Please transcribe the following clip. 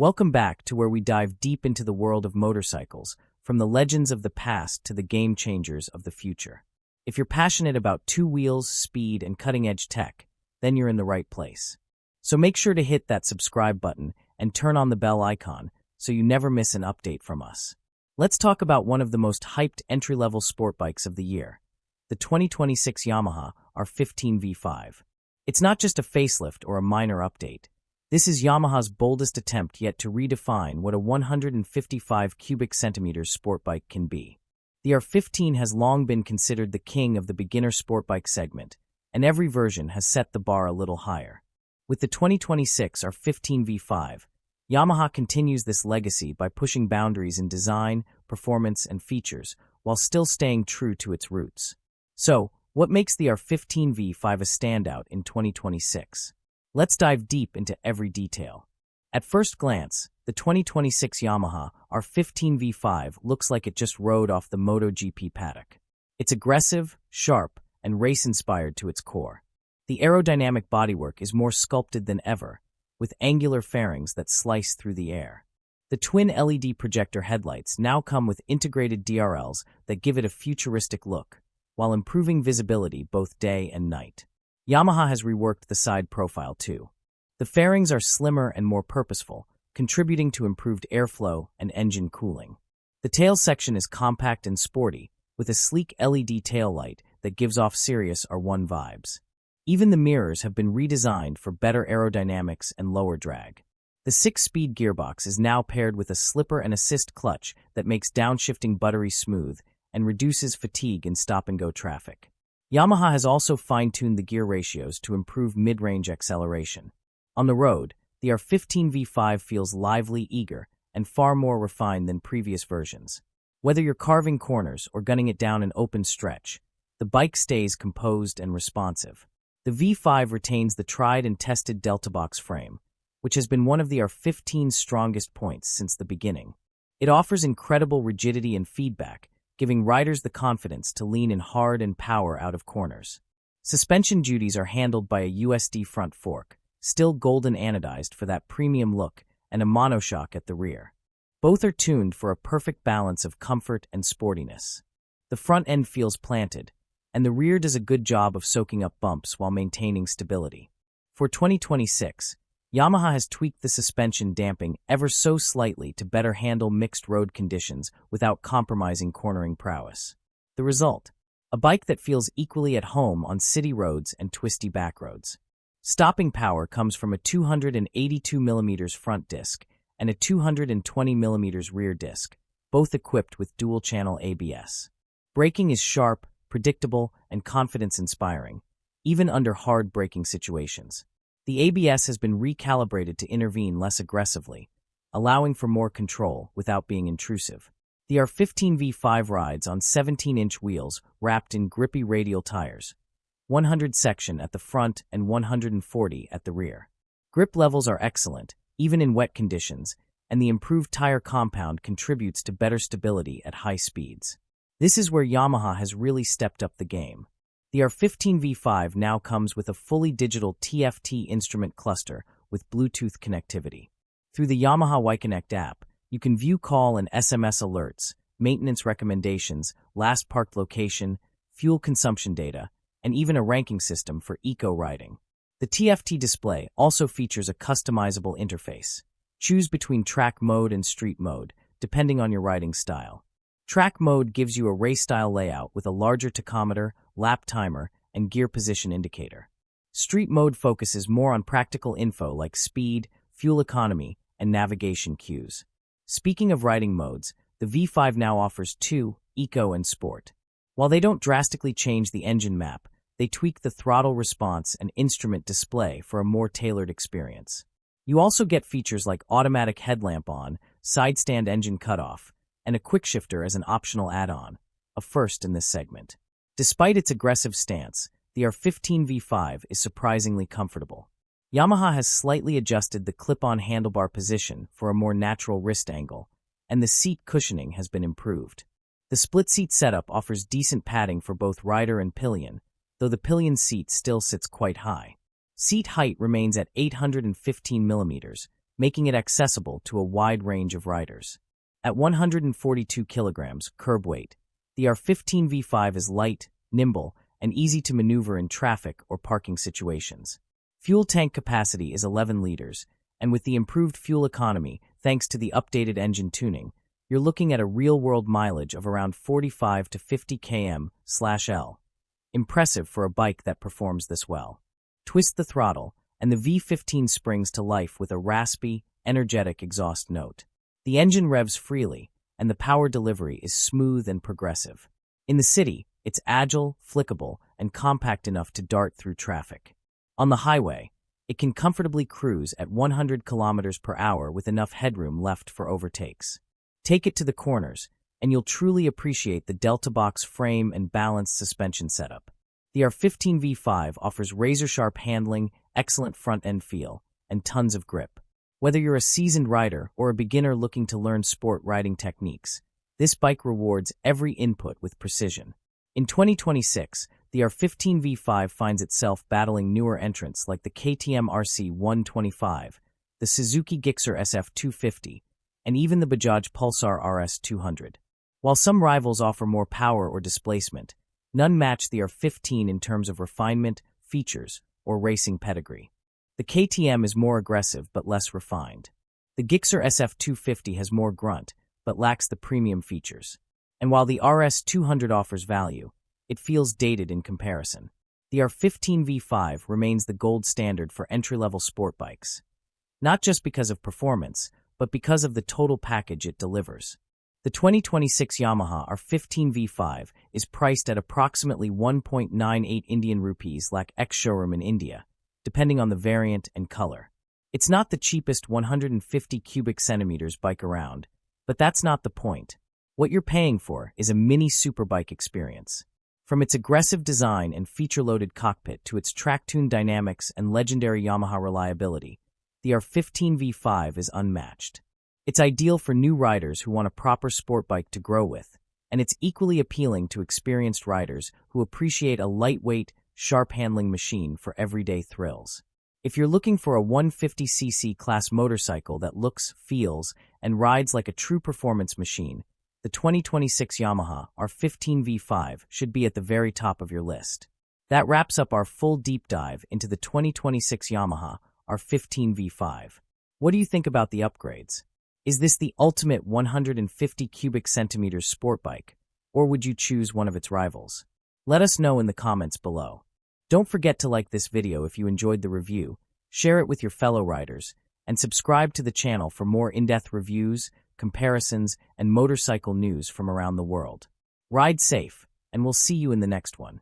Welcome back to where we dive deep into the world of motorcycles, from the legends of the past to the game changers of the future. If you're passionate about two wheels, speed, and cutting-edge tech, then you're in the right place. So make sure to hit that subscribe button and turn on the bell icon so you never miss an update from us. Let's talk about one of the most hyped entry-level sport bikes of the year, the 2026 Yamaha R15 V5. It's not just a facelift or a minor update. This is Yamaha's boldest attempt yet to redefine what a 155 cubic centimeters sport bike can be. The R15 has long been considered the king of the beginner sport bike segment, and every version has set the bar a little higher. With the 2026 R15 V5, Yamaha continues this legacy by pushing boundaries in design, performance, and features, while still staying true to its roots. So, what makes the R15 V5 a standout in 2026? Let's dive deep into every detail. At first glance, the 2026 Yamaha R15 V5 looks like it just rode off the MotoGP paddock. It's aggressive, sharp, and race-inspired to its core. The aerodynamic bodywork is more sculpted than ever, with angular fairings that slice through the air. The twin LED projector headlights now come with integrated DRLs that give it a futuristic look, while improving visibility both day and night. Yamaha has reworked the side profile too. The fairings are slimmer and more purposeful, contributing to improved airflow and engine cooling. The tail section is compact and sporty, with a sleek LED tail light that gives off serious R1 vibes. Even the mirrors have been redesigned for better aerodynamics and lower drag. The 6-speed gearbox is now paired with a slipper and assist clutch that makes downshifting buttery smooth and reduces fatigue in stop-and-go traffic. Yamaha has also fine-tuned the gear ratios to improve mid-range acceleration. On the road, the R15 V5 feels lively, eager, and far more refined than previous versions. Whether you're carving corners or gunning it down an open stretch, the bike stays composed and responsive. The V5 retains the tried and tested Delta Box frame, which has been one of the R15's strongest points since the beginning. It offers incredible rigidity and feedback, giving riders the confidence to lean in hard and power out of corners. Suspension duties are handled by a USD front fork, still golden anodized for that premium look, and a monoshock at the rear. Both are tuned for a perfect balance of comfort and sportiness. The front end feels planted, and the rear does a good job of soaking up bumps while maintaining stability. For 2026, Yamaha has tweaked the suspension damping ever so slightly to better handle mixed road conditions without compromising cornering prowess. The result? A bike that feels equally at home on city roads and twisty back roads. Stopping power comes from a 282mm front disc and a 220mm rear disc, both equipped with dual-channel ABS. Braking is sharp, predictable, and confidence-inspiring, even under hard braking situations. The ABS has been recalibrated to intervene less aggressively, allowing for more control without being intrusive. The R15 V5 rides on 17-inch wheels wrapped in grippy radial tires, 100 section at the front and 140 at the rear. Grip levels are excellent, even in wet conditions, and the improved tire compound contributes to better stability at high speeds. This is where Yamaha has really stepped up the game. The R15 V5 now comes with a fully digital TFT instrument cluster with Bluetooth connectivity. Through the Yamaha Y-Connect app, you can view call and SMS alerts, maintenance recommendations, last parked location, fuel consumption data, and even a ranking system for eco-riding. The TFT display also features a customizable interface. Choose between track mode and street mode, depending on your riding style. Track mode gives you a race-style layout with a larger tachometer, lap timer, and gear position indicator. Street mode focuses more on practical info like speed, fuel economy, and navigation cues. Speaking of riding modes, the V5 now offers two, Eco and Sport. While they don't drastically change the engine map, they tweak the throttle response and instrument display for a more tailored experience. You also get features like automatic headlamp on, side stand engine cutoff, and a quick shifter as an optional add-on, a first in this segment. Despite its aggressive stance, the R15 V5 is surprisingly comfortable. Yamaha has slightly adjusted the clip-on handlebar position for a more natural wrist angle, and the seat cushioning has been improved. The split-seat setup offers decent padding for both rider and pillion, though the pillion seat still sits quite high. Seat height remains at 815 millimeters, making it accessible to a wide range of riders. At 142 kilograms curb weight, the R15 V5 is light, nimble, and easy to maneuver in traffic or parking situations. Fuel tank capacity is 11 liters, and with the improved fuel economy thanks to the updated engine tuning, you're looking at a real-world mileage of around 45 to 50 km/L. Impressive for a bike that performs this well. Twist the throttle, and the V15 springs to life with a raspy, energetic exhaust note. The engine revs freely, and the power delivery is smooth and progressive. In the city, it's agile, flickable, and compact enough to dart through traffic. On the highway, it can comfortably cruise at 100 km/h with enough headroom left for overtakes. Take it to the corners, and you'll truly appreciate the Delta Box frame and balanced suspension setup. The R15 V5 offers razor-sharp handling, excellent front-end feel, and tons of grip. Whether you're a seasoned rider or a beginner looking to learn sport riding techniques, this bike rewards every input with precision. In 2026, the R15 V5 finds itself battling newer entrants like the KTM RC 125, the Suzuki Gixxer SF 250, and even the Bajaj Pulsar RS 200. While some rivals offer more power or displacement, none match the R15 in terms of refinement, features, or racing pedigree. The KTM is more aggressive but less refined. The Gixxer SF 250 has more grunt, but lacks the premium features. And while the RS 200 offers value, it feels dated in comparison. The R15 V5 remains the gold standard for entry-level sport bikes. Not just because of performance, but because of the total package it delivers. The 2026 Yamaha R15 V5 is priced at approximately 1.98 Indian rupees lakh ex-showroom in India, depending on the variant and color. It's not the cheapest 150 cubic centimeters bike around, but that's not the point. What you're paying for is a mini superbike experience. From its aggressive design and feature-loaded cockpit to its track-tuned dynamics and legendary Yamaha reliability, the R15 V5 is unmatched. It's ideal for new riders who want a proper sport bike to grow with, and it's equally appealing to experienced riders who appreciate a lightweight, sharp-handling machine for everyday thrills. If you're looking for a 150cc class motorcycle that looks, feels, and rides like a true performance machine, the 2026 Yamaha R15 V5 should be at the very top of your list. That wraps up our full deep dive into the 2026 Yamaha R15 V5. What do you think about the upgrades? Is this the ultimate 150 cubic centimeters sport bike, or would you choose one of its rivals? Let us know in the comments below. Don't forget to like this video if you enjoyed the review, share it with your fellow riders, and subscribe to the channel for more in-depth reviews, comparisons, and motorcycle news from around the world. Ride safe, and we'll see you in the next one.